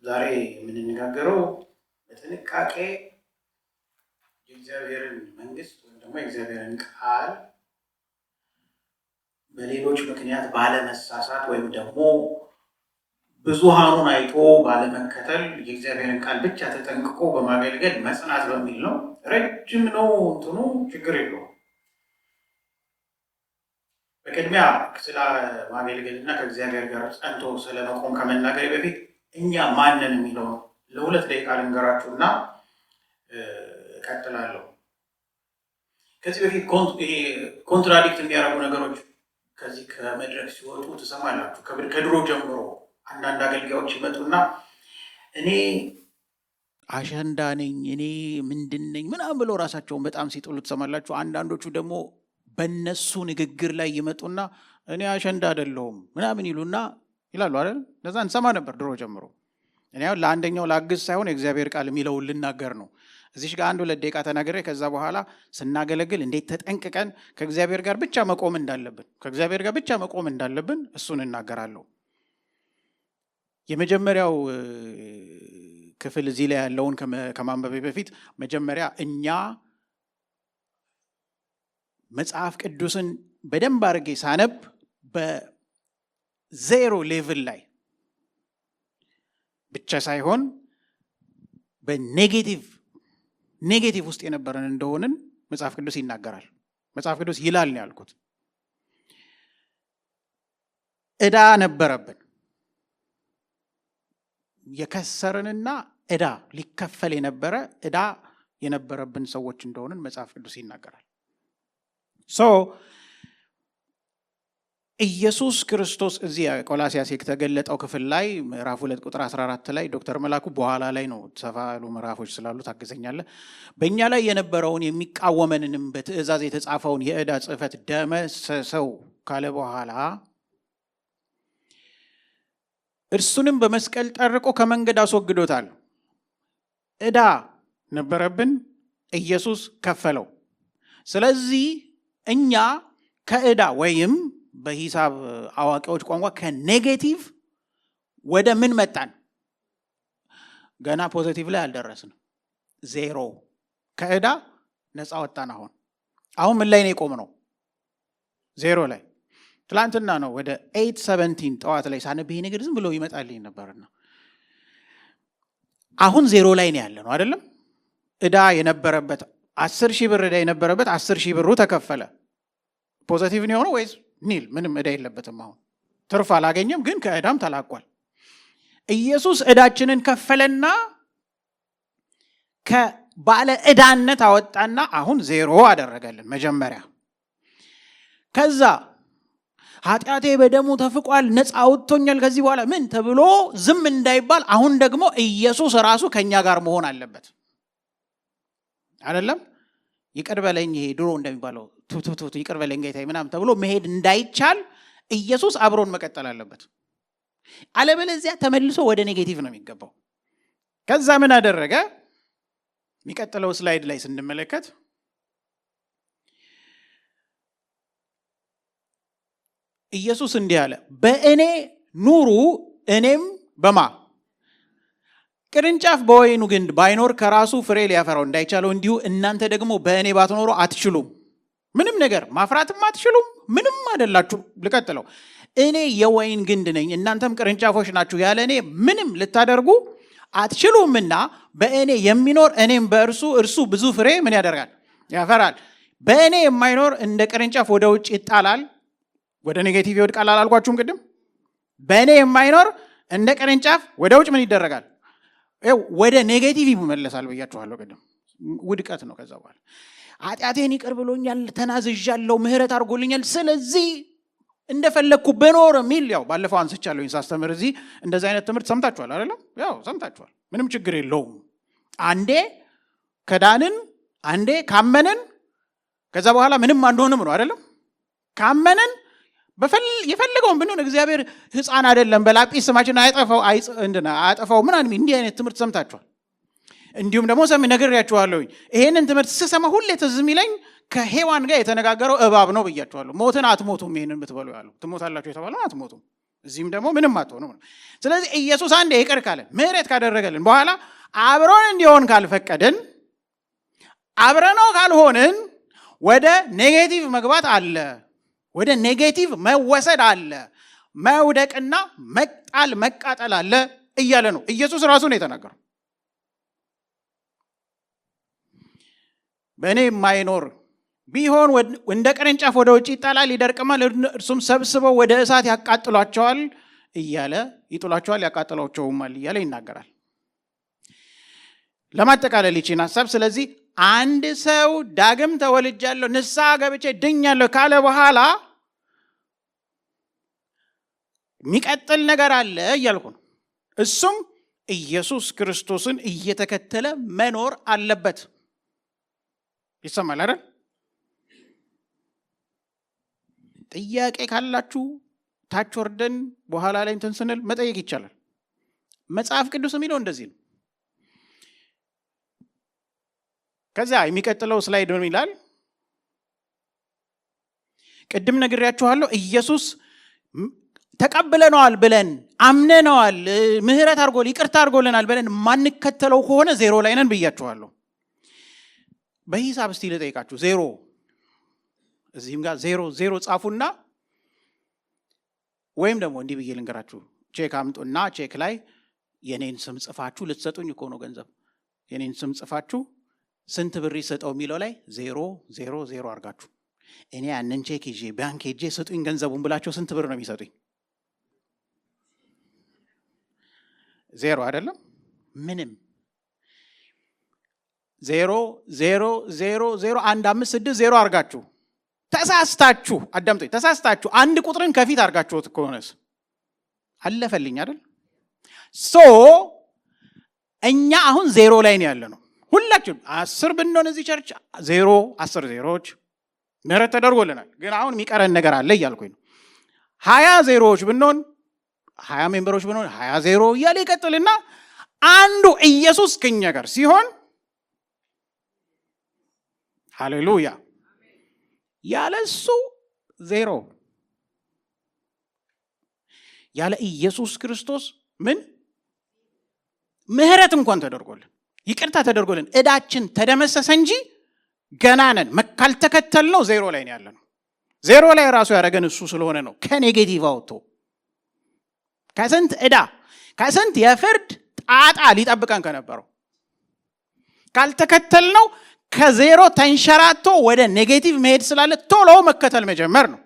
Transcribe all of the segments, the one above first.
ዛሬ የምንነጋገረው በጥንቃቄ የእግዚአብሔርን መንግስት ወይም ደግሞ የእግዚአብሔርን ቃል በሌሎች ምክንያት ባለመሳሳት ወይም ደግሞ ብዙሃኑን አይቶ ባለመከተል የእግዚአብሔርን ቃል ብቻ ተጠንቅቆ በማገልገል መጽናት በሚል ነው። ረጅም ነው እንትኑ፣ ችግር የለውም። በቅድሚያ ስለ ማገልገልና ከእግዚአብሔር ጋር ጸንቶ ስለመቆም ከመናገር በፊት እኛ ማንን የሚለው ለሁለት ደቂቃ ልንገራችሁና እቀጥላለሁ። ከዚህ በፊት ኮንትራዲክት የሚያደርጉ ነገሮች ከዚህ ከመድረክ ሲወጡ ትሰማላችሁ። ከድሮ ጀምሮ አንዳንድ አገልጋዮች ይመጡና እኔ አሸንዳ ነኝ፣ እኔ ምንድን ነኝ ምናምን ብለው ራሳቸውን በጣም ሲጥሉ ትሰማላችሁ። አንዳንዶቹ ደግሞ በእነሱ ንግግር ላይ ይመጡና እኔ አሸንዳ አይደለሁም ምናምን ይሉና ይላሉ አይደል? ለዛ እንሰማ ነበር ድሮ ጀምሮ። እኔ አሁን ለአንደኛው ላግዝ ሳይሆን የእግዚአብሔር ቃል የሚለውን ልናገር ነው። እዚሽ ጋር 1-2 ደቂቃ ተናግሬ ከዛ በኋላ ስናገለግል እንዴት ተጠንቅቀን ከእግዚአብሔር ጋር ብቻ መቆም እንዳለብን እሱን እናገራለሁ። የመጀመሪያው ክፍል እዚህ ላይ ያለውን ከማንበቤ በፊት መጀመሪያ እኛ መጽሐፍ ቅዱስን በደንብ አድርጌ ሳነብ በዜሮ ሌቭል ላይ ብቻ ሳይሆን በኔጌቲቭ ውስጥ የነበረን እንደሆንን መጽሐፍ ቅዱስ ይናገራል። መጽሐፍ ቅዱስ ይላል ነው ያልኩት። ዕዳ ነበረብን። የከሰርንና ዕዳ ሊከፈል የነበረ ዕዳ የነበረብን ሰዎች እንደሆንን መጽሐፍ ቅዱስ ይናገራል። ኢየሱስ ክርስቶስ እዚህ ቆላስያስ የተገለጠው ክፍል ላይ ምዕራፍ 2 ቁጥር 14 ላይ ዶክተር መላኩ በኋላ ላይ ነው ሰፋ ያሉ ምዕራፎች ስላሉ ታግዘኛለህ። በእኛ ላይ የነበረውን የሚቃወመንንም በትእዛዝ የተጻፈውን የዕዳ ጽሕፈት ደመሰሰው ካለ በኋላ እርሱንም በመስቀል ጠርቆ ከመንገድ አስወግዶታል። ዕዳ ነበረብን፣ ኢየሱስ ከፈለው። ስለዚህ እኛ ከዕዳ ወይም በሂሳብ አዋቂዎች ቋንቋ ከኔጌቲቭ ወደ ምን መጣን? ገና ፖዚቲቭ ላይ አልደረስንም። ዜሮ ከዕዳ ነፃ ወጣን። አሁን ምን ላይ ነው የቆምነው? ዜሮ ላይ። ትላንትና ነው ወደ 8:17 ጠዋት ላይ ሳነብ ይሄ ነገር ዝም ብሎ ይመጣልኝ ነበርና አሁን ዜሮ ላይ ነው ያለ ነው አይደለም? ዕዳ የነበረበት 10,000 ብር ዕዳ የነበረበት 10,000 ብሩ ተከፈለ። ፖዚቲቭ ነው የሆነው ወይስ ኒል? ምንም ዕዳ የለበትም። አሁን ትርፍ አላገኘም፣ ግን ከዕዳም ተላቋል። ኢየሱስ ዕዳችንን ከፈለና ከባለ ዕዳነት አወጣና አሁን ዜሮ አደረገልን መጀመሪያ። ከዛ ኃጢአቴ በደሙ ተፍቋል፣ ነፃ አውጥቶኛል፣ ከዚህ በኋላ ምን ተብሎ ዝም እንዳይባል አሁን ደግሞ ኢየሱስ ራሱ ከኛ ጋር መሆን አለበት አይደለም? ይቅር በለኝ፣ ይሄ ድሮ እንደሚባለው ቱቱቱ ይቅር በለኝ ጌታዬ ምናምን ተብሎ መሄድ እንዳይቻል ኢየሱስ አብሮን መቀጠል አለበት። አለበለዚያ ተመልሶ ወደ ኔጌቲቭ ነው የሚገባው። ከዛ ምን አደረገ? የሚቀጥለው ስላይድ ላይ ስንመለከት ኢየሱስ እንዲህ አለ፣ በእኔ ኑሩ እኔም በማ ቅርንጫፍ በወይኑ ግንድ ባይኖር ከራሱ ፍሬ ሊያፈራው እንዳይቻለው እንዲሁ እናንተ ደግሞ በእኔ ባትኖሩ አትችሉም። ምንም ነገር ማፍራትም አትችሉም፣ ምንም አይደላችሁ። ልቀጥለው፣ እኔ የወይን ግንድ ነኝ፣ እናንተም ቅርንጫፎች ናችሁ። ያለ እኔ ምንም ልታደርጉ አትችሉምና በእኔ የሚኖር እኔም በእርሱ እርሱ ብዙ ፍሬ ምን ያደርጋል? ያፈራል። በእኔ የማይኖር እንደ ቅርንጫፍ ወደ ውጭ ይጣላል፣ ወደ ኔጌቲቭ ይወድቃል አላልኳችሁም ቅድም? በእኔ የማይኖር እንደ ቅርንጫፍ ወደ ውጭ ምን ይደረጋል? ወደ ኔጌቲቭ ይመለሳል ብያችኋለሁ ቅድም። ውድቀት ነው። ከዛ በኋላ ኃጢአቴን ይቅር ብሎኛል፣ ተናዝዣለሁ፣ ምህረት አድርጎልኛል፣ ስለዚህ እንደፈለግኩ በኖር የሚል ያው ባለፈው አንስቻለሁኝ ሳስተምር። እዚህ እንደዚህ አይነት ትምህርት ሰምታችኋል አይደለም? ያው ሰምታችኋል። ምንም ችግር የለውም። አንዴ ከዳንን፣ አንዴ ካመንን ከዛ በኋላ ምንም አንሆንም ነው አይደለም? ካመንን የፈለገውን ብንሆን እግዚአብሔር ሕፃን አይደለም፣ በላጲስ ስማችን አያጠፋው ምናምን እንዲህ አይነት ትምህርት ሰምታችኋል። እንዲሁም ደግሞ ነግሬያችኋለሁ። ይሄንን ትምህርት ስሰማ ሁሌ ትዝ የሚለኝ ከሔዋን ጋር የተነጋገረው እባብ ነው ብያችኋለሁ። ሞትን አትሞቱም፣ ይሄንን ብትበሉ ያለው ትሞታላችሁ የተባለው አትሞቱም። እዚህም ደግሞ ምንም አትሆኑም። ስለዚህ ኢየሱስ አንዴ ይቅር ካለን ምህረት ካደረገልን በኋላ አብሮን እንዲሆን ካልፈቀድን አብረነው ካልሆንን ወደ ኔጌቲቭ መግባት አለ፣ ወደ ኔጌቲቭ መወሰድ አለ፣ መውደቅና መጣል መቃጠል አለ እያለ ነው ኢየሱስ ራሱ ነው የተናገረው። በእኔ የማይኖር ቢሆን እንደ ቅርንጫፍ ወደ ውጭ ይጣላል፣ ይደርቅማል፣ እርሱም ሰብስበው ወደ እሳት ያቃጥሏቸዋል እያለ ይጥሏቸዋል፣ ያቃጥሏቸውማል እያለ ይናገራል። ለማጠቃለል ይቺን ሀሳብ ስለዚህ አንድ ሰው ዳግም ተወልጃለሁ ንስሐ ገብቼ ድኛለሁ ካለ በኋላ የሚቀጥል ነገር አለ እያልኩ ነው። እሱም ኢየሱስ ክርስቶስን እየተከተለ መኖር አለበት። ይሰማል አይደል? ጥያቄ ካላችሁ ታች ወርደን በኋላ ላይ እንትን ስንል መጠየቅ ይቻላል። መጽሐፍ ቅዱስ የሚለው እንደዚህ ነው። ከዛ የሚቀጥለው ስላይድ ምን ይላል? ቅድም ነግሬያችኋለሁ። ኢየሱስ ተቀብለነዋል ብለን አምነነዋል፣ ምህረት አድርጎል ይቅርታ አድርጎልናል ብለን ማንከተለው ከሆነ ዜሮ ላይ ነን ብያችኋለሁ። በሂሳብ እስቲ ልጠይቃችሁ። ዜሮ እዚህም ጋር ዜሮ ጻፉና ወይም ደግሞ እንዲህ ብዬ ልንገራችሁ። ቼክ አምጡና ቼክ ላይ የኔን ስም ጽፋችሁ ልትሰጡኝ እኮ ነው ገንዘብ። የኔን ስም ጽፋችሁ ስንት ብር ይሰጠው የሚለው ላይ 000 አድርጋችሁ እኔ ያንን ቼክ ይዤ ባንክ ሄጄ ስጡኝ ገንዘቡን ብላችሁ ስንት ብር ነው የሚሰጡኝ? ዜሮ አይደለም ምንም። 0001560 አድርጋችሁ ተሳስታችሁ አዳምጡኝ፣ ተሳስታችሁ አንድ ቁጥርን ከፊት አድርጋችሁት ከሆነስ አለፈልኝ አይደል? እኛ አሁን ዜሮ ላይ ነው ያለ ነው ሁላችሁም። 10 ብንሆን እዚህ ቸርች 10 ዜሮዎች ምህረት ተደርጎልናል። ግን አሁን የሚቀረን ነገር አለ እያልኩኝ ነው። 20 ዜሮዎች ብንሆን 20 ሜምበሮች ብንሆን 20 ዜሮ እያለ ይቀጥልና አንዱ ኢየሱስ ከኛ ጋር ሲሆን ሃሌሉያ፣ ያለሱ ዜሮ። ያለ ኢየሱስ ክርስቶስ ምን ምህረት እንኳን ተደርጎልን ይቅርታ ተደርጎልን እዳችን ተደመሰሰ እንጂ ገና ነን። ካልተከተል ነው ዜሮ ላይ ነው ያለ ነው። ዜሮ ላይ ራሱ ያደረገን እሱ ስለሆነ ነው። ከኔጌቲቭ አውጥቶ ከስንት እዳ ከስንት የፍርድ ጣጣ ሊጠብቀን ከነበረው ካልተከተል ነው ከዜሮ ተንሸራቶ ወደ ኔጌቲቭ መሄድ ስላለ ቶሎ መከተል መጀመር ነው።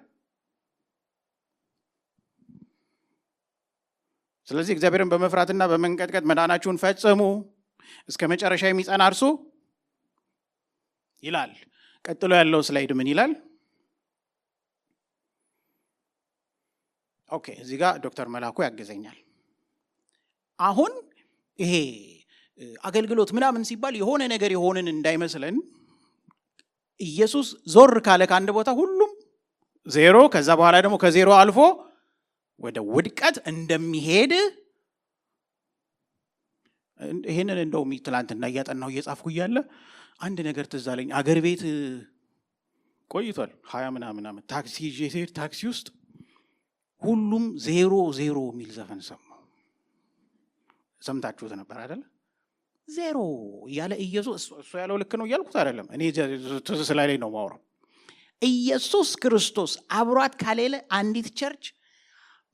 ስለዚህ እግዚአብሔርን በመፍራትና በመንቀጥቀጥ መዳናችሁን ፈጽሙ፣ እስከ መጨረሻ የሚጸና እርሱ ይላል። ቀጥሎ ያለው ስላይድ ምን ይላል? ኦኬ፣ እዚህ ጋር ዶክተር መላኩ ያገዘኛል። አሁን ይሄ አገልግሎት ምናምን ሲባል የሆነ ነገር የሆነን እንዳይመስለን ኢየሱስ ዞር ካለ ከአንድ ቦታ ሁሉም ዜሮ፣ ከዛ በኋላ ደግሞ ከዜሮ አልፎ ወደ ውድቀት እንደሚሄድ ይሄንን እንደውም ትላንትና እያጠናሁ እየጻፍኩ እያለ አንድ ነገር ትዝ አለኝ። አገር ቤት ቆይቷል 20 ምናምን ዓመት ታክሲ ይዤ ስሄድ ታክሲ ውስጥ ሁሉም 0 የሚል ዘፈን ሰማሁ። ሰምታችሁት ነበር አይደል? 0 ያለ ኢየሱስ እሱ ያለው ልክ ነው እያልኩት አይደለም። እኔ ትዝ ስላለኝ ነው የማወራው። ኢየሱስ ክርስቶስ አብሯት ካሌለ አንዲት ቸርች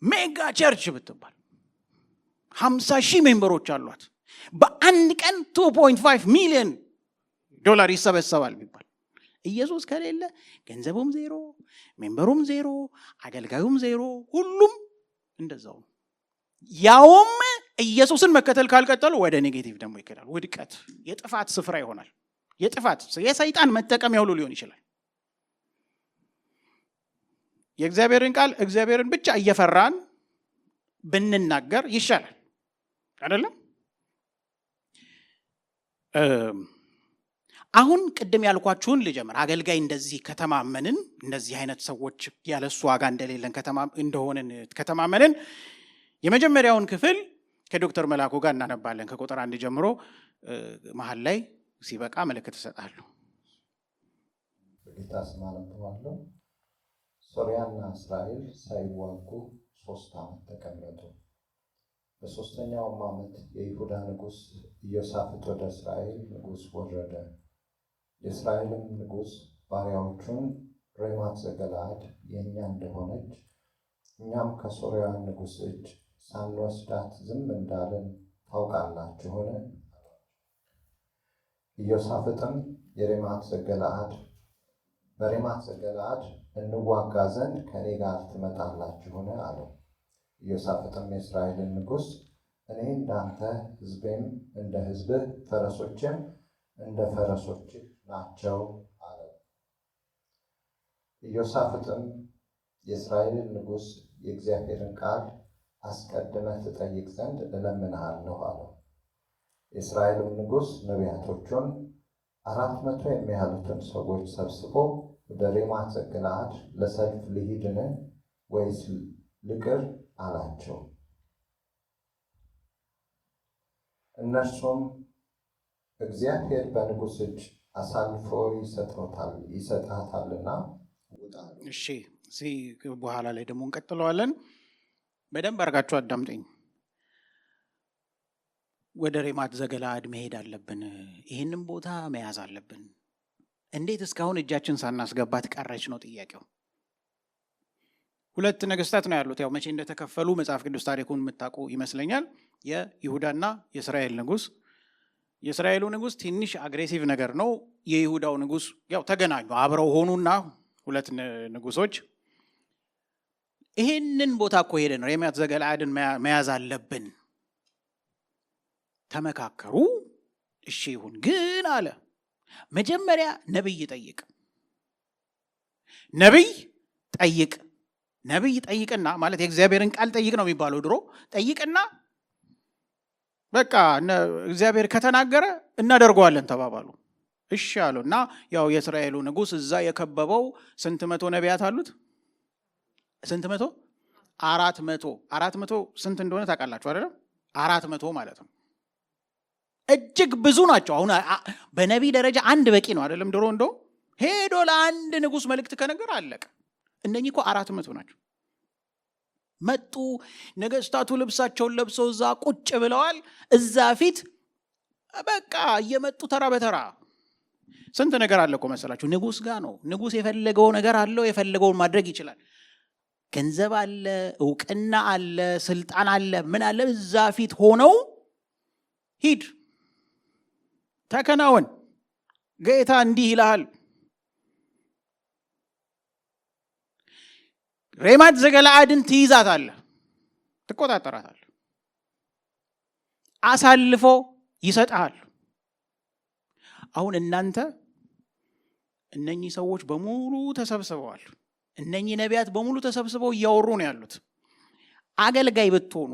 ሜጋ ቸርች ብትባል 50,000 ሜምበሮች አሏት፣ በአንድ ቀን $2.5 ሚሊዮን ይሰበሰባል ቢባል ኢየሱስ ከሌለ ገንዘቡም 0፣ ሜምበሩም 0፣ አገልጋዩም 0፣ ሁሉም እንደዛው ነው። ያውም ኢየሱስን መከተል ካልቀጠሉ ወደ ኔጌቲቭ ደግሞ ይከዳል። ውድቀት፣ የጥፋት ስፍራ ይሆናል። የጥፋት የሰይጣን መጠቀሚያ ሁሉ ሊሆን ይችላል። የእግዚአብሔርን ቃል እግዚአብሔርን ብቻ እየፈራን ብንናገር ይሻላል አይደለም? አሁን ቅድም ያልኳችሁን ልጀምር። አገልጋይ እንደዚህ ከተማመንን፣ እንደዚህ አይነት ሰዎች ያለሱ ዋጋ እንደሌለን እንደሆነን ከተማመንን የመጀመሪያውን ክፍል ከዶክተር መላኩ ጋር እናነባለን። ከቁጥር 1 ጀምሮ መሀል ላይ ሲበቃ ምልክት እሰጣለሁ። በጌታ ስም አነባለሁ። ሶርያና እስራኤል ሳይዋጉ 3 ዓመት ተቀመጡ። በ3ኛውም ዓመት የይሁዳ ንጉሥ ኢዮሳፍጥ ወደ እስራኤል ንጉሥ ወረደ። የእስራኤልም ንጉሥ ባሪያዎቹን ሬማት ዘገለዓድ የእኛ እንደሆነች እኛም ከሶርያ ንጉሥ እጅ ሳንወስዳት ዝም እንዳለን ታውቃላችሁን? ኢዮሳፍጥም በሬማት ዘገለዓድ እንዋጋ ዘንድ ከእኔ ጋር ትመጣላችሁን? አለው። ኢዮሳፍጥም የእስራኤልን ንጉሥ እኔ እንዳንተ፣ ሕዝቤም እንደ ሕዝብህ፣ ፈረሶችም እንደ ፈረሶችህ ናቸው አለው። ኢዮሳፍጥም የእስራኤልን ንጉሥ የእግዚአብሔርን ቃል አስቀድመህ ትጠይቅ ዘንድ እለምንሃለሁ አለው። የእስራኤልም ንጉሥ ነቢያቶቹን 400 የሚያህሉትን ሰዎች ሰብስቦ ወደ ሬማት ዘገለዓድ ለሰልፍ ልሂድን ወይስ ልቅር አላቸው። እነርሱም እግዚአብሔር በንጉሥ እጅ አሳልፎ ይሰጣታልና ውጣ አሉ። እሺ፣ እዚህ በኋላ ላይ ደግሞ እንቀጥለዋለን። በደንብ አድርጋችሁ አዳምጠኝ። ወደ ሬማት ዘገለዓድ መሄድ አለብን። ይህንም ቦታ መያዝ አለብን። እንዴት እስካሁን እጃችን ሳናስገባት ቀረች ነው ጥያቄው። 2 ነገስታት ነው ያሉት። ያው መቼ እንደተከፈሉ መጽሐፍ ቅዱስ ታሪኩን የምታውቁ ይመስለኛል። የይሁዳና የእስራኤል ንጉሥ። የእስራኤሉ ንጉሥ ትንሽ አግሬሲቭ ነገር ነው። የይሁዳው ንጉሥ ያው ተገናኙ፣ አብረው ሆኑና 2 ንጉሶች ይሄንን ቦታ እኮ ሄደን ሬማት ዘገለዓድን መያዝ አለብን ተመካከሩ። እሺ ይሁን፣ ግን አለ መጀመሪያ ነብይ ጠይቅ። ነብይ ጠይቅና ማለት የእግዚአብሔርን ቃል ጠይቅ ነው የሚባለው ድሮ። ጠይቅና በቃ እግዚአብሔር ከተናገረ እናደርገዋለን ተባባሉ። እሺ አሉ እና ያው የእስራኤሉ ንጉሥ እዛ የከበበው ስንት መቶ ነቢያት አሉት? ስንት መቶ? 400 ስንት እንደሆነ ታውቃላችሁ አይደለም? 400 ማለት ነው። እጅግ ብዙ ናቸው። አሁን በነቢይ ደረጃ አንድ በቂ ነው አይደለም? ድሮ እንደው ሄዶ ለአንድ ንጉሥ መልእክት ከነገር አለቀ። እነኚህ እኮ 400 ናቸው። መጡ። ነገስታቱ ልብሳቸውን ለብሰው እዛ ቁጭ ብለዋል። እዛ ፊት በቃ እየመጡ ተራ በተራ ስንት ነገር አለ እኮ መሰላችሁ? ንጉሥ ጋር ነው። ንጉሥ የፈለገው ነገር አለው። የፈለገውን ማድረግ ይችላል። ገንዘብ አለ፣ እውቅና አለ፣ ስልጣን አለ፣ ምን አለ። እዛ ፊት ሆነው ሂድ ተከናወን፣ ጌታ እንዲህ ይልሃል። ሬማት ዘገለዓድን ትይዛታለህ፣ ትቆጣጠራታለህ፣ አሳልፎ ይሰጥሃል። አሁን እናንተ እነኚህ ሰዎች በሙሉ ተሰብስበዋል። እነኚህ ነቢያት በሙሉ ተሰብስበው እያወሩ ነው ያሉት። አገልጋይ ብትሆኑ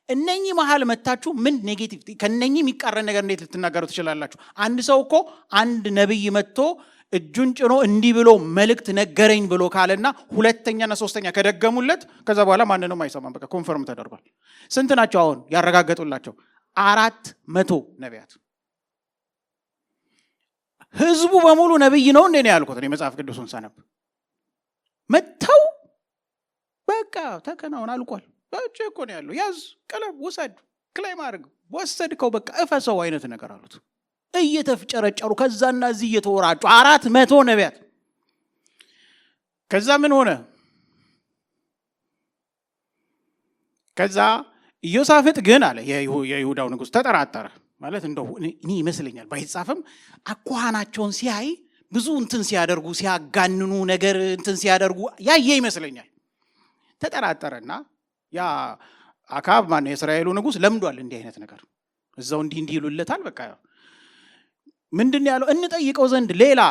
እነኚህ መሃል መታችሁ ምን ኔጌቲቭ ከነኚህ የሚቃረን ነገር እንዴት ልትናገሩ ትችላላችሁ? አንድ ሰው እኮ አንድ ነብይ መጥቶ እጁን ጭኖ እንዲህ ብሎ መልእክት ነገረኝ ብሎ ካለና 2ኛና 3ኛ ከደገሙለት ከዛ በኋላ ማንንም አይሰማም። በቃ ኮንፈርም ተደርጓል። ስንት ናቸው አሁን ያረጋገጡላቸው? 400 ነቢያት። ህዝቡ በሙሉ ነብይ ነው እንዴ ነው ያልኩት እኔ መጽሐፍ ቅዱስን ሳነብ። መተው በቃ ተከናውን አልቋል። በእጅ እኮ ነው ያለው። ያዝ፣ ቀለም ውሰድ፣ ክሌም አድርግ፣ ወሰድከው፣ በቃ እፈሰው አይነት ነገር አሉት። እየተፍጨረጨሩ ከዛና እዚህ እየተወራጩ 400 ነቢያት። ከዛ ምን ሆነ? ከዛ ኢዮሳፍጥ ግን አለ የይሁዳው ንጉሥ ተጠራጠረ። ማለት እንደው እኔ ይመስለኛል ባይጻፍም አኳኋናቸውን ሲያይ ብዙ እንትን ሲያደርጉ ሲያጋንኑ ነገር እንትን ሲያደርጉ ያየ ይመስለኛል። ተጠራጠረና ያ አካብ ማን የእስራኤሉ ንጉሥ ለምዷል እንዲህ አይነት ነገር። እዛው እንዲህ ይሉለታል። በቃ ምንድን ያለው? እንጠይቀው ዘንድ ሌላ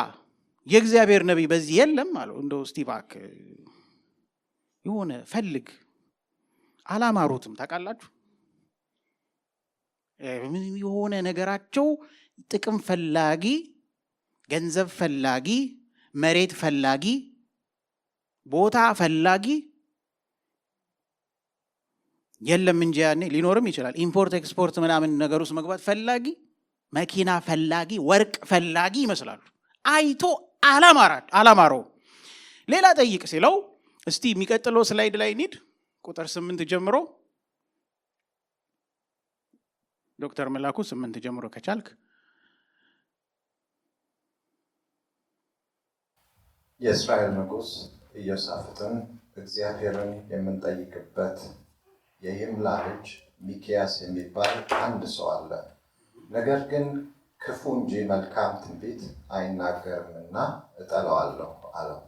የእግዚአብሔር ነቢይ በዚህ የለም አለው። እንደው እስቲ እባክህ የሆነ ፈልግ። አላማሩትም ታውቃላችሁ። ምን የሆነ ነገራቸው ጥቅም ፈላጊ፣ ገንዘብ ፈላጊ፣ መሬት ፈላጊ፣ ቦታ ፈላጊ የለም እንጂ ያኔ ሊኖርም ይችላል። ኢምፖርት ኤክስፖርት ምናምን ነገር ውስጥ መግባት ፈላጊ፣ መኪና ፈላጊ፣ ወርቅ ፈላጊ ይመስላሉ። አይቶ አላማረው። ሌላ ጠይቅ ሲለው እስቲ የሚቀጥለው ስላይድ ላይ እንሂድ። ቁጥር 8 ጀምሮ ዶክተር መላኩ 8 ጀምሮ ከቻልክ። የእስራኤል ንጉሥ ኢዮሳፍጥን እግዚአብሔርን የምንጠይቅበት የይምላ ልጅ ሚክያስ የሚባል አንድ ሰው አለ፣ ነገር ግን ክፉ እንጂ መልካም ትንቢት አይናገርምና እጠላዋለሁ አለው።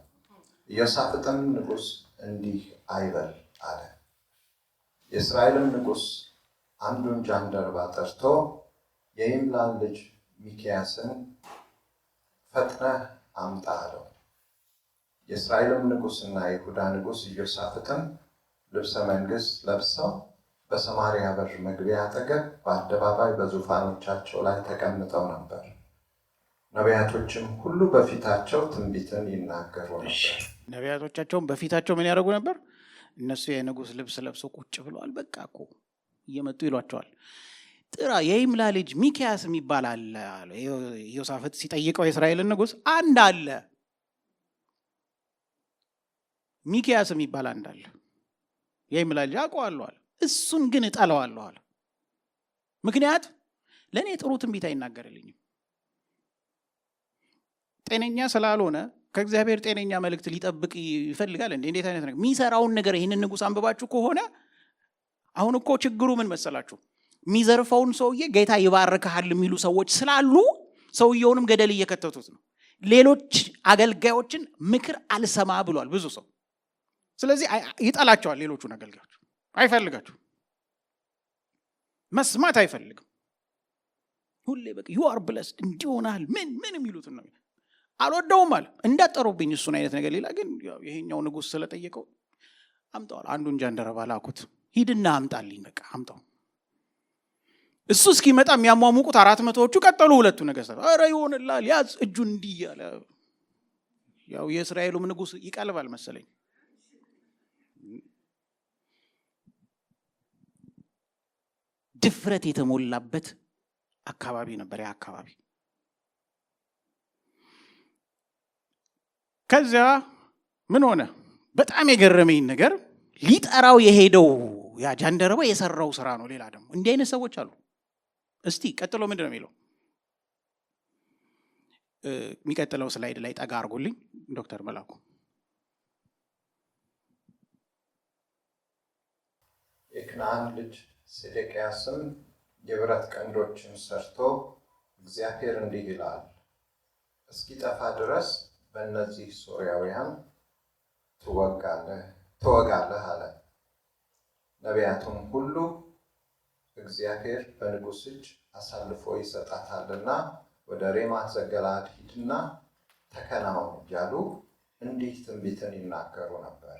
ኢዮሳፍጥም ንጉሥ እንዲህ አይበል አለ። የእስራኤልም ንጉሥ አንዱን ጃንደረባ ጠርቶ የይምላን ልጅ ሚክያስን ፈጥነህ አምጣ አለው። የእስራኤልም ንጉሥና የይሁዳ ንጉሥ ኢዮሳፍጥም ልብሰ መንግሥት ለብሰው በሰማርያ በር መግቢያ አጠገብ በአደባባይ በዙፋኖቻቸው ላይ ተቀምጠው ነበር። ነቢያቶችም ሁሉ በፊታቸው ትንቢትን ይናገሩ ነበር። ነቢያቶቻቸውም በፊታቸው ምን ያደርጉ ነበር? እነሱ የንጉሥ ልብስ ለብሰው ቁጭ ብለዋል። በቃ እኮ እየመጡ ይሏቸዋል። ጥራ የይምላ ልጅ ሚክያስ የሚባል አለ። ኢዮሳፍጥ ሲጠይቀው የእስራኤልን ንጉሥ አንድ አለ፣ ሚክያስ የሚባል አንድ አለ፣ የይምላ ልጅ አውቀዋለሁ አለ። እሱን ግን እጠላዋለሁ አለ። ምክንያት ለእኔ ጥሩ ትንቢት አይናገርልኝም። ጤነኛ ስላልሆነ ከእግዚአብሔር ጤነኛ መልእክት ሊጠብቅ ይፈልጋል እንዴ? እንዴት አይነት ነገር የሚሰራውን ነገር ይህንን ንጉሥ አንብባችሁ ከሆነ አሁን እኮ ችግሩ ምን መሰላችሁ? የሚዘርፈውን ሰውዬ ጌታ ይባርክሃል የሚሉ ሰዎች ስላሉ ሰውየውንም ገደል እየከተቱት ነው። ሌሎች አገልጋዮችን ምክር አልሰማ ብሏል ብዙ ሰው። ስለዚህ ይጠላቸዋል። ሌሎቹን አገልጋዮች አይፈልጋቸውም፣ መስማት አይፈልግም። ሁሌ በቃ you are blessed እንዲሆናል ምን የሚሉት ነው። አልወደውም አለ። እንዳጠሩብኝ እሱን አይነት ነገር። ሌላ ግን ይሄኛው ንጉሥ ስለጠየቀው አምጣዋል። አንዱን ጃንደረባ ላኩት፣ ሂድና አምጣልኝ፣ በቃ አምጣው። እሱ እስኪመጣ የሚያሟሙቁት 400ዎቹ ቀጠሉ። ሁለቱ ነገሥታት ኧረ ይሆንላል ያዝ እጁን እንዲህ እያለ። ያው የእስራኤሉም ንጉሥ ይቀልባል መሰለኝ። ድፍረት የተሞላበት አካባቢ ነበር ያ አካባቢ። ከዚያ ምን ሆነ? በጣም የገረመኝ ነገር ሊጠራው የሄደው ያ ጃንደረባ የሰራው ስራ ነው። ሌላ ደግሞ እንዲህ አይነት ሰዎች አሉ። እስቲ ቀጥሎ ምንድን ነው የሚለው? የሚቀጥለው ስላይድ ላይ ጠጋ አድርጎልኝ ዶክተር መላኩ። የክናን ልጅ ሴዴቅያስም የብረት ቀንዶችን ሰርቶ እግዚአብሔር እንዲህ ይላል እስኪጠፋ ድረስ በእነዚህ ሶርያውያን ትወጋለህ አለ። ነቢያቱም ሁሉ እግዚአብሔር በንጉሥ እጅ አሳልፎ ይሰጣታልና ወደ ሬማት ዘገለዓድ ሂድና ተከናወን እያሉ እንዲህ ትንቢትን ይናገሩ ነበር።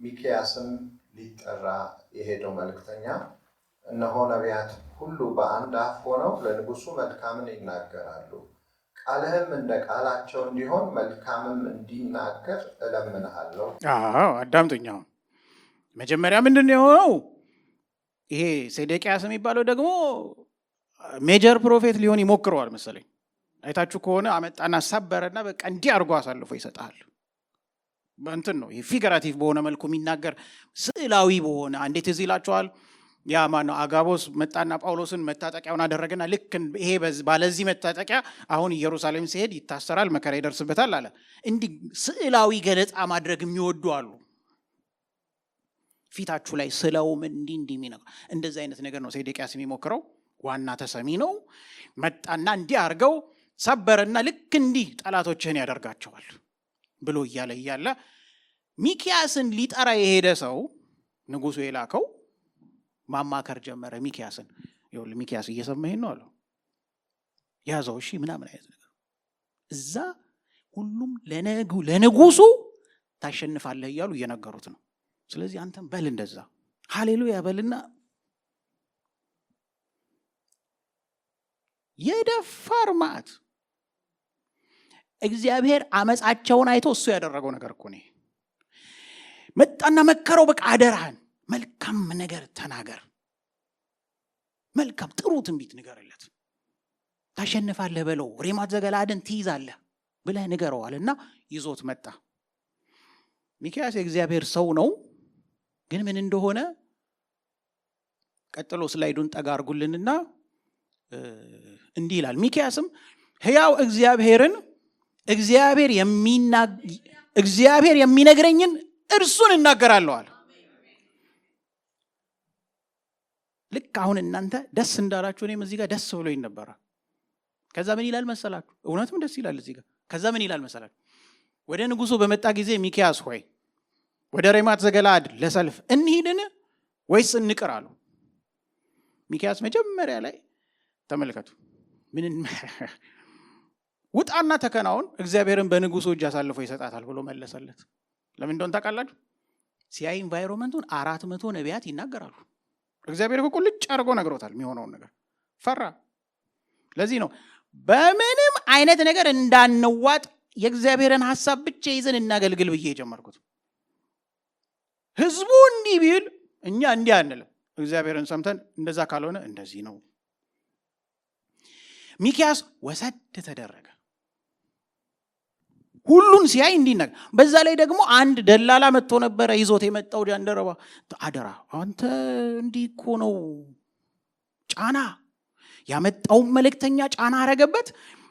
ሚክያስም ሊጠራ የሄደው መልእክተኛ እነሆ ነቢያት ሁሉ በአንድ አፍ ሆነው ለንጉሡ መልካምን ይናገራሉ፣ ቃልህም እንደ ቃላቸው እንዲሆን መልካምም እንዲናገር እለምንሃለሁ። አዳምጡኛው። መጀመሪያ ምንድን ነው የሆነው? ይሄ ሴዴቅያስ የሚባለው ደግሞ ሜጀር ፕሮፌት ሊሆን ይሞክረዋል መሰለኝ። አይታችሁ ከሆነ አመጣና ሰበረና በቃ እንዲህ አድርጎ አሳልፎ ይሰጣል። በእንትን ነው ይሄ ፊገራቲቭ በሆነ መልኩ የሚናገር ስዕላዊ በሆነ እንዴት እዚህ ይላቸዋል። ያ ማነው አጋቦስ መጣና ጳውሎስን መታጠቂያውን አደረገና ልክ ይሄ ባለዚህ መታጠቂያ አሁን ኢየሩሳሌም ሲሄድ ይታሰራል፣ መከራ ይደርስበታል አለ። እንዲህ ስዕላዊ ገለጻ ማድረግ የሚወዱ አሉ። ፊታችሁ ላይ ስለውም እንዲህ የሚነገር እንደዚህ አይነት ነገር ነው ሴዴቅያስ የሚሞክረው። ዋና ተሰሚ ነው። መጣና እንዲህ አድርገው ሰበረና ልክ እንዲህ ጠላቶችህን ያደርጋቸዋል ብሎ እያለ ሚክያስን ሊጠራ የሄደ ሰው ንጉሱ የላከው ማማከር ጀመረ። ሚክያስን ይኸውልህ ሚክያስ እየሰማኸኝ ነው አለው። ያዘው እሺ ምናምን አይነት ነገር እዛ ሁሉም ለንጉሱ ታሸንፋለህ እያሉ እየነገሩት ነው። ስለዚህ አንተም በል እንደዛ ሃሌሉያ በልና የደፋር ማት እግዚአብሔር አመጻቸውን አይቶ እሱ ያደረገው ነገር እኮ ነው። መጣና መከረው። በቃ አደራህን መልካም ነገር ተናገር፣ መልካም ጥሩ ትንቢት ንገርለት፣ ታሸንፋለህ በለው፣ ሬማት ዘገለዓድን ትይዛለህ ብለህ ንገረዋልና ይዞት መጣ። ሚክያስ የእግዚአብሔር ሰው ነው። ግን ምን እንደሆነ ቀጥሎ ስላይዱን ጠጋ አድርጉልንና እንዲህ ይላል። ሚክያስም ሕያው እግዚአብሔርን እግዚአብሔር የሚነግረኝን እርሱን እናገራለሁ አለ። ልክ አሁን እናንተ ደስ እንዳላችሁ እኔም እዚህ ጋር ደስ ብሎኝ ነበረ። ከዛ ምን ይላል መሰላችሁ? እውነትም ደስ ይላል እዚህ ጋር። ከዛ ምን ይላል መሰላችሁ? ወደ ንጉሱ በመጣ ጊዜ ሚክያስ ሆይ ወደ ሬማት ዘገለዓድ ለሰልፍ እንሂድን ወይስ እንቅር አሉ። ሚክያስ መጀመሪያ ላይ ተመልከቱ፣ ምን ውጣና ተከናውን እግዚአብሔርን በንጉሱ እጅ አሳልፎ ይሰጣታል ብሎ መለሰለት። ለምን እንደሆነ ታውቃላችሁ? ሲያይ ኢንቫይሮንመንቱን 400 ነቢያት ይናገራሉ። እግዚአብሔር ቁልጭ አድርጎ ነግሮታል የሚሆነውን ነገር። ፈራ። ለዚህ ነው በምንም አይነት ነገር እንዳንዋጥ የእግዚአብሔርን ሐሳብ ብቻ ይዘን እናገልግል ብዬ የጀመርኩት። ህዝቡ እንዲህ ቢል እኛ እንዲህ አንልም። እግዚአብሔርን ሰምተን እንደዛ ካልሆነ እንደዚህ ነው። ሚክያስ ወሰድ ተደረገ። ሁሉን ሲያይ እንዲነገር። በዛ ላይ ደግሞ አንድ ደላላ መጥቶ ነበረ ይዞት የመጣው ጃንደረባ። አደራ አንተ እንዲህ እኮ ነው ጫና ያመጣው መልእክተኛ ጫና አረገበት።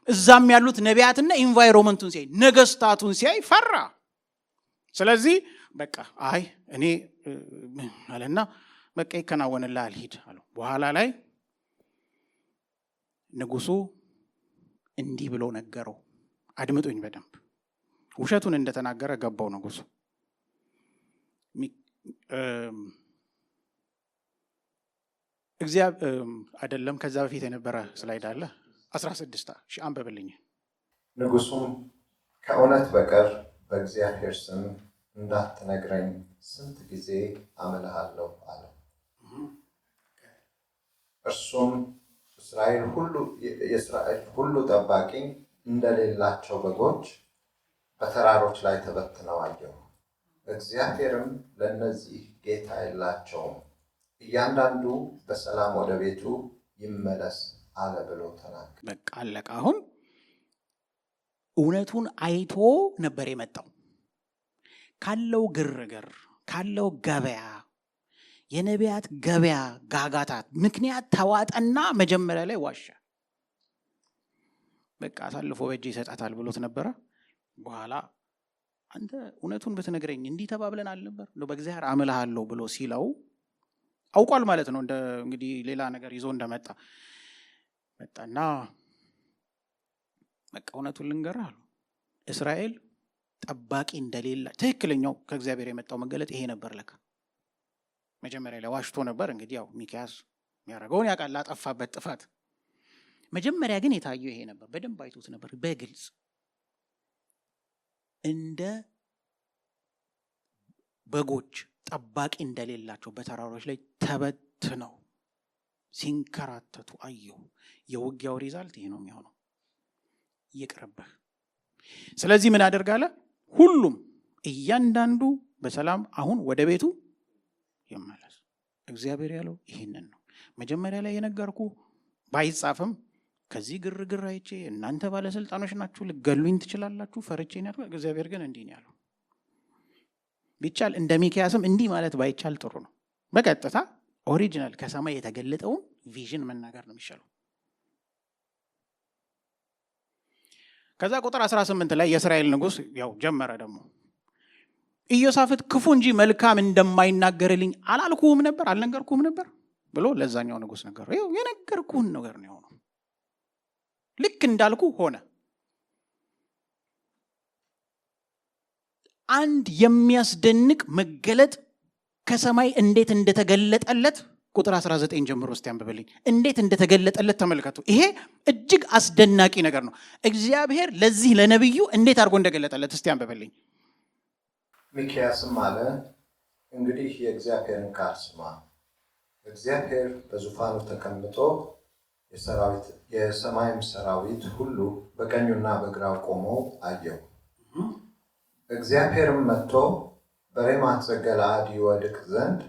እዛም ያሉት ነቢያትና ኢንቫይሮንመንቱን ሲያይ ነገስታቱን ሲያይ ፈራ። ስለዚህ በቃ አይ እኔ አለና በቃ ይከናወንልሃል ሂድ አለው። በኋላ ላይ ንጉሱ እንዲህ ብሎ ነገረው። አድምጡኝ በደንብ። ውሸቱን እንደተናገረ ገባው ንጉሱ። እግዚአብሔር አይደለም ከዛ በፊት የነበረ ስላይድ አለ 16 አንብብልኝ። ንጉሱም ከእውነት በቀር በእግዚአብሔር ስም እንዳትነግረኝ ስንት ጊዜ አምልሃለሁ አለ። እርሱም የእስራኤል ሁሉ ጠባቂ እንደሌላቸው በጎች በተራሮች ላይ ተበትነው አየሁ። እግዚአብሔርም ለእነዚህ ጌታ የላቸውም፣ እያንዳንዱ በሰላም ወደ ቤቱ ይመለስ አለ ብሎ ተናገረ። በቃ አለቀ። አሁን እውነቱን አይቶ ነበር የመጣው። ካለው ግርግር ካለው ገበያ የነቢያት ገበያ ጋጋታት ምክንያት ተዋጠና መጀመሪያ ላይ ዋሻ። በቃ አሳልፎ በእጅ ይሰጣታል ብሎት ነበረ። በኋላ አንተ እውነቱን ብትነግረኝ እንዲህ ተባብለን አልነበር እንደው በእግዚአብሔር አምልሃለሁ ብሎ ሲለው አውቋል ማለት ነው። እንግዲህ ሌላ ነገር ይዞ እንደመጣ መጣና በቃ እውነቱን ልንገርህ አሉ። እስራኤል ጠባቂ እንደሌላ ትክክለኛው ከእግዚአብሔር የመጣው መገለጥ ይሄ ነበር። ለካ መጀመሪያ ላይ ዋሽቶ ነበር። እንግዲህ ያው ሚክያስ የሚያደርገውን ያውቃል፣ አጠፋበት ጥፋት። መጀመሪያ ግን የታየው ይሄ ነበር። በደንብ አይቶት ነበር በግልጽ እንደ በጎች ጠባቂ እንደሌላቸው በተራሮች ላይ ተበትነው ሲንከራተቱ አየሁ። የውጊያው ሪዛልት ይሄ ነው የሚሆነው፣ ይቅርብህ። ስለዚህ ምን አደርጋለ? ሁሉም እያንዳንዱ በሰላም አሁን ወደ ቤቱ ይመለስ። እግዚአብሔር ያለው ይሄንን ነው። መጀመሪያ ላይ የነገርኩ ባይጻፍም ከዚህ ግርግር አይቼ እናንተ ባለስልጣኖች ናችሁ ልገሉኝ ትችላላችሁ ፈርቼ ነው። እግዚአብሔር ግን እንዲህ ነው ያለው። ቢቻል እንደ ሚክያስም እንዲህ ማለት ባይቻል ጥሩ ነው። በቀጥታ ኦሪጂናል ከሰማይ የተገለጠውን ቪዥን መናገር ነው የሚሻለው። ከዛ ቁጥር 18 ላይ የእስራኤል ንጉስ ያው ጀመረ ደግሞ ኢዮሳፍጥ ክፉ እንጂ መልካም እንደማይናገርልኝ አልነገርኩህም ነበር ብሎ ለዛኛው ንጉስ ነገረው። ይኸው የነገርኩህን ነገር ነው የሆነው። ልክ እንዳልኩ ሆነ። አንድ የሚያስደንቅ መገለጥ ከሰማይ እንዴት እንደተገለጠለት ቁጥር 19 ጀምሮ እስቲ አንብበልኝ። እንዴት እንደተገለጠለት ተመልከቱ። ይሄ እጅግ አስደናቂ ነገር ነው። እግዚአብሔር ለዚህ ለነብዩ እንዴት አድርጎ እንደገለጠለት እስቲ አንብበልኝ። ሚክያስም አለ፣ እንግዲህ የእግዚአብሔርን ቃል ስማ። እግዚአብሔር በዙፋኑ ተቀምጦ የሰማይም ሰራዊት ሁሉ በቀኙና በግራው ቆመው አየሁ። እግዚአብሔርም መጥቶ በሬማት ዘገለዓድ ይወድቅ ዘንድ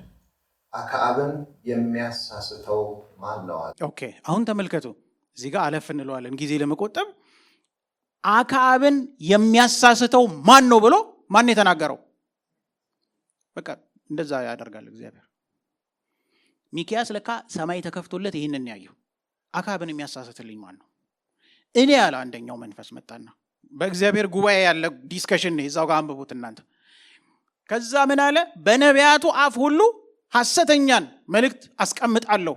አክዓብን የሚያሳስተው ማን ነው? ኦኬ፣ አሁን ተመልከቱ። እዚህ ጋር አለፍ እንለዋለን ጊዜ ለመቆጠብ። አክዓብን የሚያሳስተው ማን ነው ብሎ ማን የተናገረው? በቃ እንደዛ ያደርጋል እግዚአብሔር። ሚክያስ ለካ ሰማይ ተከፍቶለት ይሄንን ያየው አካብን የሚያሳስትልኝ ማን ነው? እኔ ያለ አንደኛው መንፈስ መጣና በእግዚአብሔር ጉባኤ ያለ ዲስከሽን ነው፣ እዛው ጋር አንብቡት እናንተ። ከዛ ምን አለ? በነቢያቱ አፍ ሁሉ ሐሰተኛን መልእክት አስቀምጣለሁ።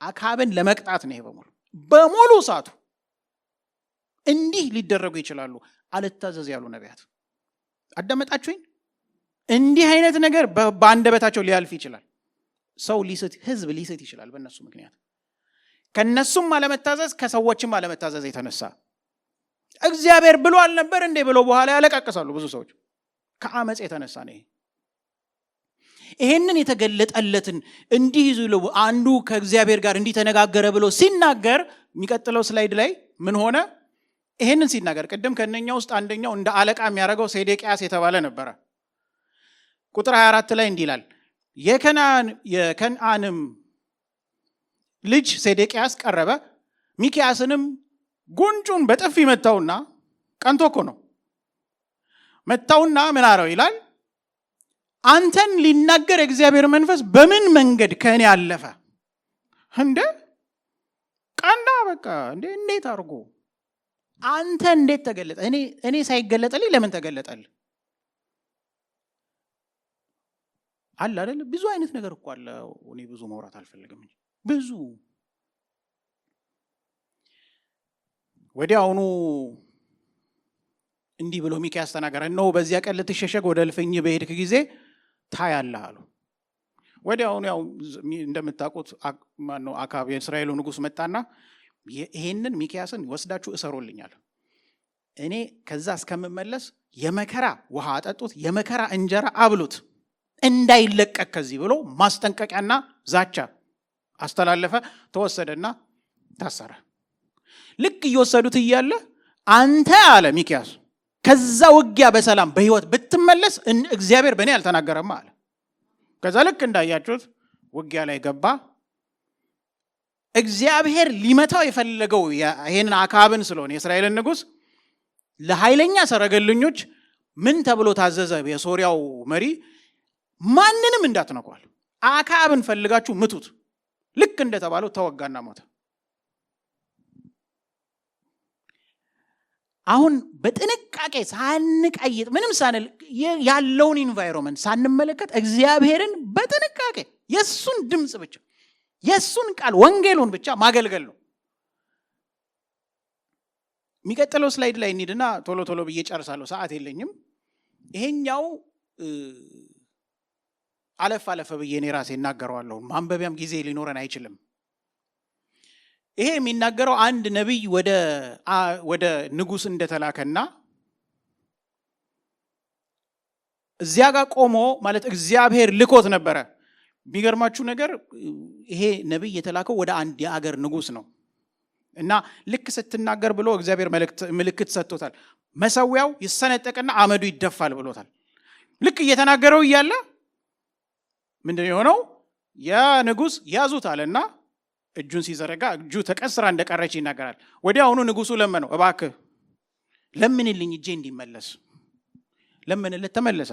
አካብን ለመቅጣት ነው። ይሄ በሙሉ ሰዓቱ እንዲህ ሊደረጉ ይችላሉ። አልታዘዝ ያሉ ነቢያት አዳመጣችሁኝ? እንዲህ አይነት ነገር በአንደበታቸው ሊያልፍ ይችላል። ሰው ሊስት፣ ህዝብ ሊስት ይችላል በእነሱ ምክንያት። ከነሱም አለመታዘዝ ከሰዎችም አለመታዘዝ የተነሳ እግዚአብሔር ብሎ አልነበር እንዴ ብሎ በኋላ ያለቃቀሳሉ ብዙ ሰዎች ከአመጽ የተነሳ ነው። ይሄንን የተገለጠለትን እንዲህ ይዙ አንዱ ከእግዚአብሔር ጋር እንዲህ ተነጋገረ ብሎ ሲናገር የሚቀጥለው ስላይድ ላይ ምን ሆነ? ይሄንን ሲናገር ቅድም ከነኛ ውስጥ አንደኛው እንደ አለቃ የሚያደርገው ሴዴቅያስ የተባለ ነበረ። ቁጥር 24 ላይ እንዲህ ይላል፣ የከነዓንም ልጅ ሴዴቅያስ ቀረበ፣ ሚክያስንም ጉንጩን በጥፊ መታውና፣ ቀንቶ እኮ ነው መታውና ምን አለው ይላል፣ አንተን ሊናገር እግዚአብሔር መንፈስ በምን መንገድ ከእኔ አለፈ? እንደ ቀንዳ በቃ እንዴት አድርጎ አንተ እንዴት ተገለጠ? እኔ ሳይገለጠልኝ ለምን ተገለጠልህ? አለ አይደል? ብዙ አይነት ነገር እኮ አለ። እኔ ብዙ ማውራት አልፈልግም። ብዙ ወዲያውኑ እንዲህ ብሎ ሚክያስ ተናገረ፣ እነሆ በዚያ ቀን ልትሸሸግ ወደ እልፍኝ በሄድክ ጊዜ ታያለህ አሉ። ወዲያውኑ ያው እንደምታውቁት ማነው አካብ የእስራኤሉ ንጉሥ መጣና ይሄንን ሚክያስን ወስዳችሁ እሰሩልኛል፣ እኔ ከዛ እስከምመለስ የመከራ ውሃ አጠጡት፣ የመከራ እንጀራ አብሉት፣ እንዳይለቀቅ ከዚህ ብሎ ማስጠንቀቂያና ዛቻ አስተላለፈ። ተወሰደና ታሰረ። ልክ እየወሰዱት እያለ አንተ አለ ሚክያስ ከዛ ውጊያ በሰላም በህይወት ብትመለስ እግዚአብሔር በእኔ አልተናገረም አለ። ከዛ ልክ እንዳያችሁት ውጊያ ላይ ገባ። እግዚአብሔር ሊመታው የፈለገው ይሄንን አካብን ስለሆነ የእስራኤልን ንጉሥ ለኃይለኛ ሰረገለኞች ምን ተብሎ ታዘዘ? የሶሪያው መሪ ማንንም እንዳትነኳል፣ አካብን ፈልጋችሁ ምቱት። ልክ እንደተባለው ተወጋና ሞተ። አሁን በጥንቃቄ ሳንቀይጥ ምንም ሳንል ያለውን ኢንቫይሮንመንት ሳንመለከት እግዚአብሔርን በጥንቃቄ የሱን ድምጽ ብቻ የሱን ቃል ወንጌሉን ብቻ ማገልገል ነው። የሚቀጥለው ስላይድ ላይ እንሂድና ቶሎ ብዬ ጨርሳለሁ፣ ሰዓት የለኝም። ይሄኛው አለፍ ብዬ እኔ ራሴ እናገረዋለሁ፣ ማንበቢያም ጊዜ ሊኖረን አይችልም። ይሄ የሚናገረው አንድ ነቢይ ወደ ንጉሥ እንደተላከና እዚያ ጋር ቆሞ ማለት እግዚአብሔር ልኮት ነበረ። ቢገርማችሁ ነገር ይሄ ነቢይ የተላከው ወደ አንድ የአገር ንጉሥ ነው እና ልክ ስትናገር ብሎ እግዚአብሔር ምልክት ሰጥቶታል። መሰዊያው ይሰነጠቅና አመዱ ይደፋል ብሎታል። ልክ እየተናገረው እያለ ምንድን የሆነው? ያ ንጉሥ ያዙት አለና እጁን ሲዘረጋ እጁ ተቀስራ እንደቀረች ይናገራል። ወዲያውኑ ንጉሱ ለመነው፣ እባክህ ለምንልኝ እጄ እንዲመለስ። ለምንለት፣ ተመለሰ።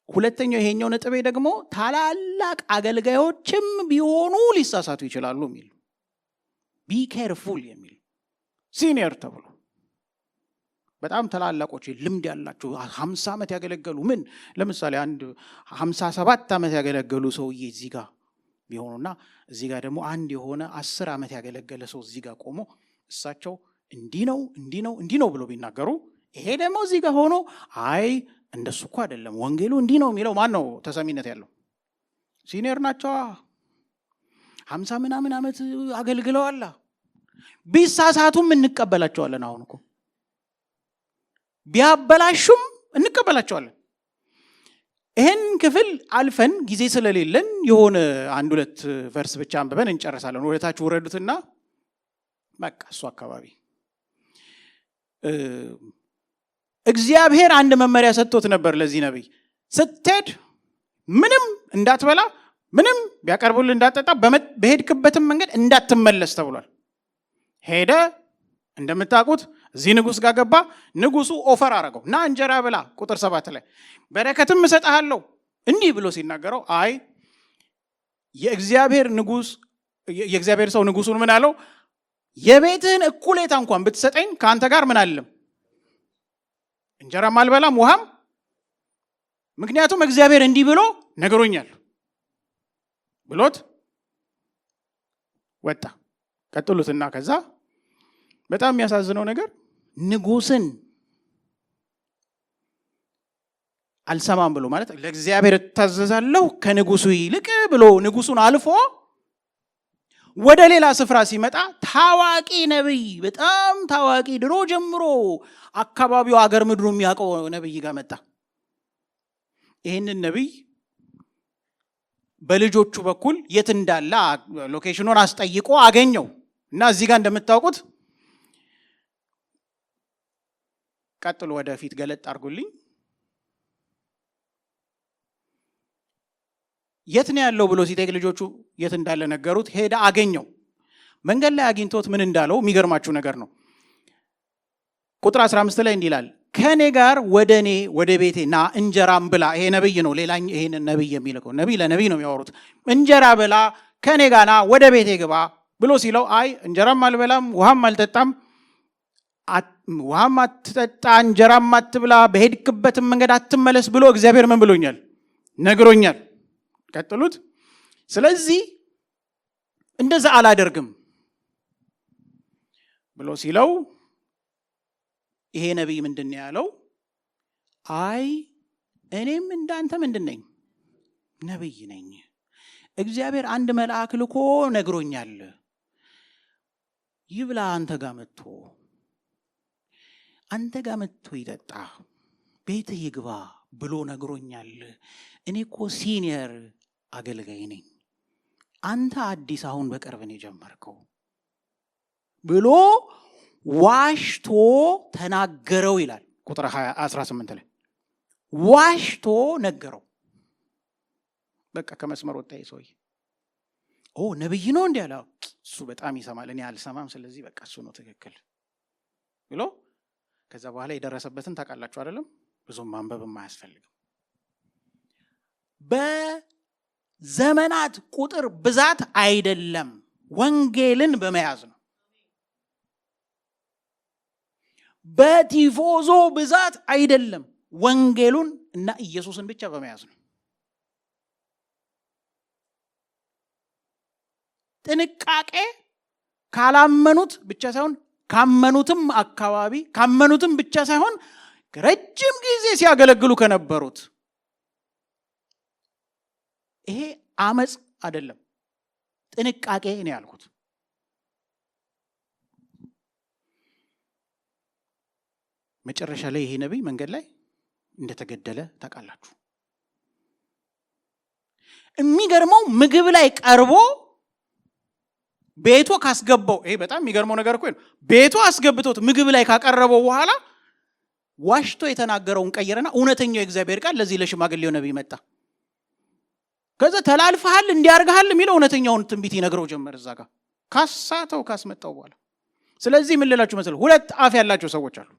ሁለተኛው ይሄኛው ነጥቤ ደግሞ ታላላቅ አገልጋዮችም ቢሆኑ ሊሳሳቱ ይችላሉ የሚል ቢ ኬርፉል የሚል ሲኒየር ተብሎ በጣም ታላላቆች ልምድ ያላቸው 50 ዓመት ያገለገሉ ምን ለምሳሌ አንድ 57 ዓመት ያገለገሉ ሰውዬ እዚህ ጋር ቢሆኑና እዚህ ጋር ደግሞ አንድ የሆነ 10 ዓመት ያገለገለ ሰው እዚህ ጋር ቆሞ እሳቸው እንዲህ ነው ብሎ ቢናገሩ፣ ይሄ ደግሞ እዚህ ጋር ሆኖ አይ እንደሱ እኮ አይደለም ወንጌሉ እንዲህ ነው የሚለው ማን ነው ተሰሚነት ያለው? ሲኒየር ናቸው። 50 ምናምን ዓመት አገልግለዋል። ቢሳሳቱም እንቀበላቸዋለን። አሁን እኮ ቢያበላሹም እንቀበላቸዋለን። ይሄን ክፍል አልፈን ጊዜ ስለሌለን የሆነ 1-2 ቨርስ ብቻ አንብበን እንጨርሳለን። ወደታችሁ ወረዱትና በቃ እሱ አካባቢ እግዚአብሔር አንድ መመሪያ ሰጥቶት ነበር ለዚህ ነብይ። ስትሄድ ምንም እንዳትበላ፣ ምንም ቢያቀርቡልህ እንዳትጠጣ፣ በሄድክበትም መንገድ እንዳትመለስ ተብሏል። ሄደ። እንደምታውቁት እዚህ ንጉሥ ጋር ገባ። ንጉሱ ኦፈር አረገው እና እንጀራ ብላ ቁጥር 7 ላይ በረከትም እሰጥሃለሁ እንዲህ ብሎ ሲናገረው አይ የእግዚአብሔር ሰው ንጉሱን ምን አለው? የቤትህን እኩሌታ እንኳን ብትሰጠኝ ከአንተ ጋር ምን አለም እንጀራም አልበላም ውሃም፣ ምክንያቱም እግዚአብሔር እንዲህ ብሎ ነግሮኛል ብሎት ወጣ። ቀጥሉትና ከዛ በጣም የሚያሳዝነው ነገር ንጉስን አልሰማም ብሎ ማለት ለእግዚአብሔር እታዘዛለሁ ከንጉሱ ይልቅ ብሎ ንጉሱን አልፎ ወደ ሌላ ስፍራ ሲመጣ ታዋቂ ነብይ፣ በጣም ታዋቂ ድሮ ጀምሮ አካባቢው አገር ምድሩ የሚያውቀው ነብይ ጋር መጣ። ይህንን ነብይ በልጆቹ በኩል የት እንዳለ ሎኬሽኑን አስጠይቆ አገኘው እና እዚህ ጋር እንደምታውቁት ቀጥሎ ወደፊት ገለጥ አድርጉልኝ። የት ነው ያለው ብሎ ሲጠይቅ ልጆቹ የት እንዳለ ነገሩት። ሄደ አገኘው። መንገድ ላይ አግኝቶት ምን እንዳለው የሚገርማችሁ ነገር ነው። ቁጥር 15 ላይ እንዲህ ይላል፣ ከኔ ጋር ወደ ቤቴ ና እንጀራም ብላ። ይሄ ነብይ ነው። ሌላኛ ይሄንን ነብይ የሚልከው ነብይ ለነብይ ነው የሚያወሩት። እንጀራ ብላ ከኔ ጋር ና ወደ ቤቴ ግባ ብሎ ሲለው አይ እንጀራም አልበላም ውሃም አልጠጣም፣ ውሃም አትጠጣ እንጀራም አትብላ፣ በሄድክበትም መንገድ አትመለስ ብሎ እግዚአብሔር ምን ብሎኛል? ነግሮኛል። ቀጥሉት። ስለዚህ እንደዛ አላደርግም ብሎ ሲለው ይሄ ነብይ ምንድን ያለው? አይ እኔም እንዳንተ ምንድን ነኝ? ነብይ ነኝ። እግዚአብሔር አንድ መልአክ ልኮ ነግሮኛል። ይብላ አንተ ጋር መጥቶ ይጠጣ፣ ቤትህ ይግባ ብሎ ነግሮኛል። እኔ እኮ ሲኒየር አገልጋይ ነኝ፣ አንተ አዲስ አሁን በቅርብ ነው የጀመርከው ብሎ ዋሽቶ ተናገረው ይላል ቁጥር 18 ላይ። ዋሽቶ ነገረው። በቃ ከመስመር ወጣ ሰውዬ። ነብይ ነው እንዲህ አለ። እሱ በጣም ይሰማል፣ እኔ አልሰማም፣ ስለዚህ በቃ እሱ ነው ትክክል ብሎ ከዛ በኋላ የደረሰበትን ታውቃላችሁ አይደለም? ብዙም ማንበብም አያስፈልግም። በዘመናት ቁጥር ብዛት አይደለም፣ ወንጌልን በመያዝ ነው። በቲፎዞ ብዛት አይደለም፣ ወንጌሉን እና ኢየሱስን ብቻ በመያዝ ነው። ጥንቃቄ ካላመኑት ብቻ ሳይሆን ካመኑትም አካባቢ ካመኑትም ብቻ ሳይሆን ረጅም ጊዜ ሲያገለግሉ ከነበሩት። ይሄ አመጽ አይደለም፣ ጥንቃቄ ነው ያልኩት። መጨረሻ ላይ ይሄ ነብይ መንገድ ላይ እንደተገደለ ታውቃላችሁ። የሚገርመው ምግብ ላይ ቀርቦ ቤቱ ካስገባው፣ ይሄ በጣም የሚገርመው ነገር እኮ ነው። ቤቱ አስገብቶት ምግብ ላይ ካቀረበው በኋላ ዋሽቶ የተናገረውን ቀየረና እውነተኛው የእግዚአብሔር ቃል ለዚህ ለሽማግሌው ነብይ መጣ። ከዛ ተላልፈሃል እንዲያርጋሃል የሚለው እውነተኛውን ትንቢት ይነግረው ጀመር እዛ ጋር ካስመጣው በኋላ። ስለዚህ ምን ልላችሁ መሰለ፣ ሁለት አፍ ያላቸው ሰዎች አሉ።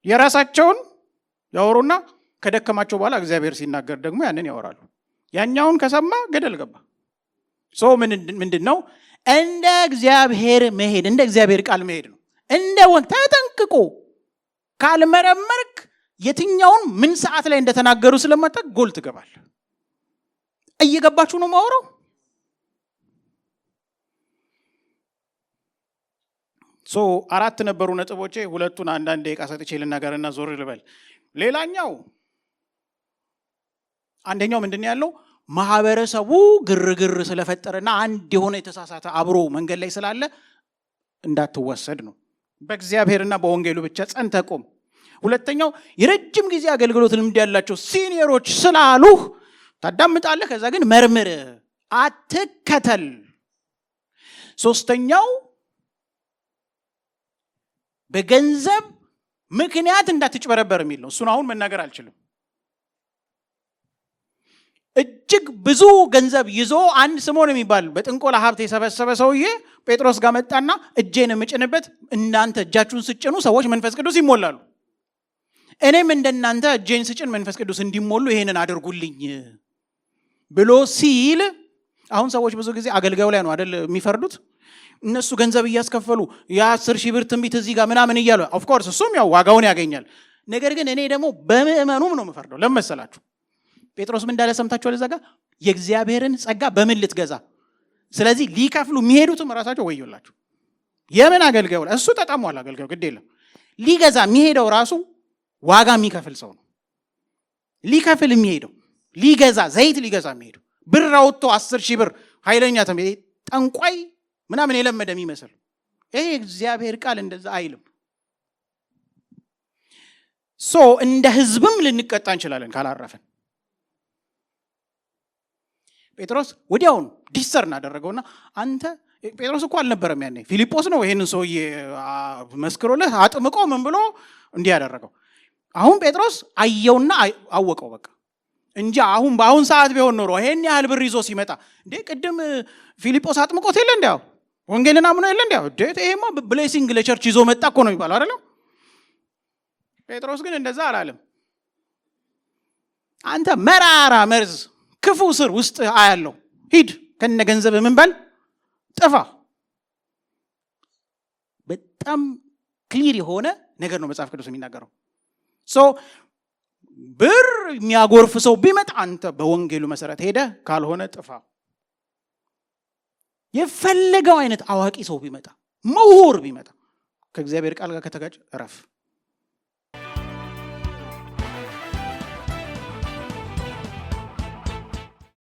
የራሳቸውን ያወሩና ከደከማቸው በኋላ እግዚአብሔር ሲናገር ደግሞ ያንን ያወራሉ። ያኛውን ከሰማ ገደል ገባ። ሰው ምንድን ነው? እንደ እግዚአብሔር መሄድ፣ እንደ እግዚአብሔር ቃል መሄድ ነው። እንደ ተጠንቅቆ ካልመረመርክ የትኛውን ምን ሰዓት ላይ እንደተናገሩ ስለማታውቅ ጎል ትገባል። እየገባችሁ ነው ማወራው? አራት ነበሩ ነጥቦቼ። ሁለቱን አንዳንድ ደቂቃ ሰጥቼ ልናገርና ዞር ልበል። አንደኛው ምንድን ያለው ማህበረሰቡ ግርግር ስለፈጠረና አንድ የሆነ የተሳሳተ አብሮ መንገድ ላይ ስላለ እንዳትወሰድ ነው። በእግዚአብሔርና በወንጌሉ ብቻ ጸንተህ ቁም። ሁለተኛው የረጅም ጊዜ አገልግሎት ልምድ ያላቸው ሲኒየሮች ስላሉህ ታዳምጣለህ፣ ከዛ ግን መርምር፣ አትከተል። ሶስተኛው በገንዘብ ምክንያት እንዳትጭበረበር የሚል ነው። እሱን አሁን መናገር አልችልም። እጅግ ብዙ ገንዘብ ይዞ አንድ ስምዖን የሚባል በጥንቆላ ሀብት የሰበሰበ ሰውዬ ጴጥሮስ ጋር መጣና እጄን የምጭንበት እናንተ እጃችሁን ስጭኑ ሰዎች መንፈስ ቅዱስ ይሞላሉ፣ እኔም እንደናንተ እጄን ስጭን መንፈስ ቅዱስ እንዲሞሉ ይሄንን አድርጉልኝ ብሎ ሲል፣ አሁን ሰዎች ብዙ ጊዜ አገልጋዩ ላይ ነው አይደል የሚፈርዱት? እነሱ ገንዘብ እያስከፈሉ የ10,000 ብር ትንቢት እዚህ ጋር ምናምን እያሉ ኦፍ ኮርስ እሱም ያው ዋጋውን ያገኛል። ነገር ግን እኔ ደግሞ በምእመኑም ነው የምፈርደው። ለምን መሰላችሁ? ጴጥሮስ ምን እንዳለ ሰምታችኋል? እዛ ጋር የእግዚአብሔርን ጸጋ በምን ልትገዛ? ስለዚህ ሊከፍሉ የሚሄዱትም ራሳቸው ወዮላቸው። የምን አገልጋዩ እሱ ተጣሟል። አገልጋዩ ግድ የለም ሊገዛ የሚሄደው ራሱ ዋጋ የሚከፍል ሰው ነው። ሊከፍል የሚሄደው ሊገዛ ዘይት ሊገዛ የሚሄደው ብር አውጥቶ 10,000 ብር ኃይለኛ ጠንቋይ ምናምን የለመደ የሚመስል ይሄ እግዚአብሔር ቃል እንደዛ አይልም። እንደ ህዝብም ልንቀጣ እንችላለን ካላረፈን። ጴጥሮስ ወዲያውን ዲሰርን አደረገውና አንተ ጴጥሮስ እኮ አልነበረም ያኔ ፊልጶስ ነው ይሄንን ሰውዬ መስክሮለት አጥምቆ ምን ብሎ እንዲህ ያደረገው። አሁን ጴጥሮስ አየውና አወቀው በቃ እንጂ በአሁን ሰዓት ቢሆን ኖሮ ይሄን ያህል ብር ይዞ ሲመጣ እንዴ ቅድም ፊልጶስ አጥምቆት የለ እንዲያው ወንጌልን አምኖ የለ እንዲያው ይሄማ ብሌሲንግ ለቸርች ይዞ መጣ እኮ ነው የሚባለው አይደለም። ጴጥሮስ ግን እንደዛ አላለም። አንተ መራራ መርዝ ክፉ ስር ውስጥ አያለው፣ ሂድ ከነ ገንዘብ ምን በል ጥፋ። በጣም ክሊር የሆነ ነገር ነው መጽሐፍ ቅዱስ የሚናገረው። ብር የሚያጎርፍ ሰው ቢመጣ አንተ በወንጌሉ መሰረት ሄደ፣ ካልሆነ ጥፋ። የፈለገው አይነት አዋቂ ሰው ቢመጣ ምሁር ቢመጣ ከእግዚአብሔር ቃል ጋር ከተጋጭ እረፍ።